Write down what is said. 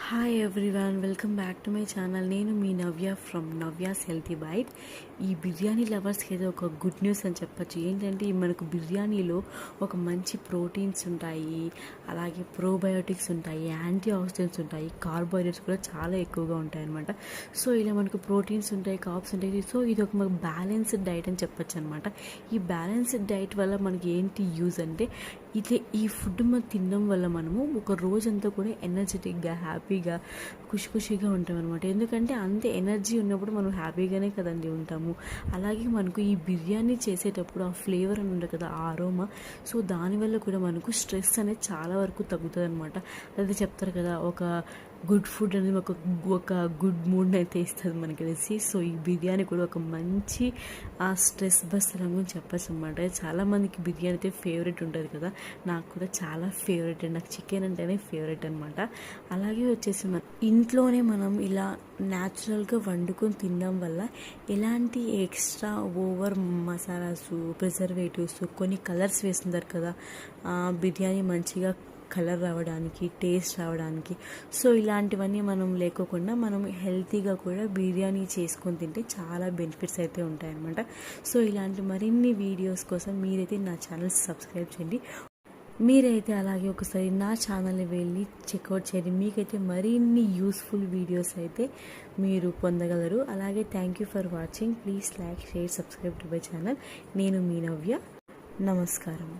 Hi everyone, welcome back to my channel. నేను మీ నవ్య from Navya's healthy byte. ఈ బిర్యానీ లవర్స్కి అయితే ఒక గుడ్ న్యూస్ అని చెప్పచ్చు. ఏంటంటే మనకు బిర్యానీలో ఒక మంచి ప్రోటీన్స్ ఉంటాయి, అలాగే ప్రోబయోటిక్స్ ఉంటాయి, యాంటీ ఆక్సిడెంట్స్ ఉంటాయి, కార్బోహైడ్రేట్స్ కూడా చాలా ఎక్కువగా ఉంటాయి అనమాట. సో ఇలా మనకు ప్రోటీన్స్ ఉంటాయి, కార్బ్స్ ఉంటాయి. సో ఇది ఒక మనకు బ్యాలెన్స్డ్ డైట్ అని చెప్పచ్చు అనమాట. ఈ బ్యాలెన్స్డ్ డైట్ వల్ల మనకి ఏంటి యూజ్ అంటే, ఈ ఫుడ్ మనం తినడం వల్ల మనము ఒక రోజంతా కూడా ఎనర్జెటిక్గా, హ్యాపీగా, ఖుషిగా ఉంటాం అనమాట. ఎందుకంటే అంతే ఎనర్జీ ఉన్నప్పుడు మనం హ్యాపీగానే కదండి ఉంటాము. అలాగే మనకు ఈ బిర్యానీ చేసేటప్పుడు ఆ ఫ్లేవర్ అని ఉంటుంది కదా, ఆ అరోమా, సో దానివల్ల కూడా మనకు స్ట్రెస్ అనేది చాలా వరకు తగ్గుతుంది అనమాట. అదే చెప్తారు కదా, ఒక గుడ్ ఫుడ్ అనేది ఒక గుడ్ మూడ్ని అయితే ఇస్తుంది మనకి తెలిసి. సో ఈ బిర్యానీ కూడా ఒక మంచి ఆ స్ట్రెస్ బస్టర్ అని చెప్పచ్చు అనమాట. చాలామందికి బిర్యానీ అయితే ఫేవరెట్ ఉంటుంది కదా, నాకు కూడా చాలా ఫేవరెట్ అండి. నాకు చికెన్ అంటేనే ఫేవరెట్ అనమాట. అలాగే వచ్చేసి ఇంట్లోనే మనం ఇలా న్యాచురల్గా వండుకొని తినడం వల్ల ఎలాంటి ఎక్స్ట్రా ఓవర్ మసాలాస్, ప్రిజర్వేటివ్స్, కొన్ని కలర్స్ వేస్తుంటారు కదా బిర్యానీ మంచిగా కలర్ రావడానికి, టేస్ట్ రావడానికి. సో ఇలాంటివన్నీ మనం లేకోకుండా మనం హెల్తీగా కూడా బిర్యానీ చేసుకొని తింటే చాలా బెనిఫిట్స్ అయితే ఉంటాయన్నమాట. సో ఇలాంటి మరిన్ని వీడియోస్ కోసం మీరైతే నా ఛానల్ సబ్స్క్రైబ్ చేయండి. మీరైతే అలాగే ఒకసారి నా ఛానల్ని వెళ్ళి చెక్అవుట్ చేయండి. మీకైతే మరిన్ని యూస్ఫుల్ వీడియోస్ అయితే మీరు పొందగలరు. అలాగే thank you for watching. Please like, share, subscribe to my channel. నేను మీ నవ్య. నమస్కారం.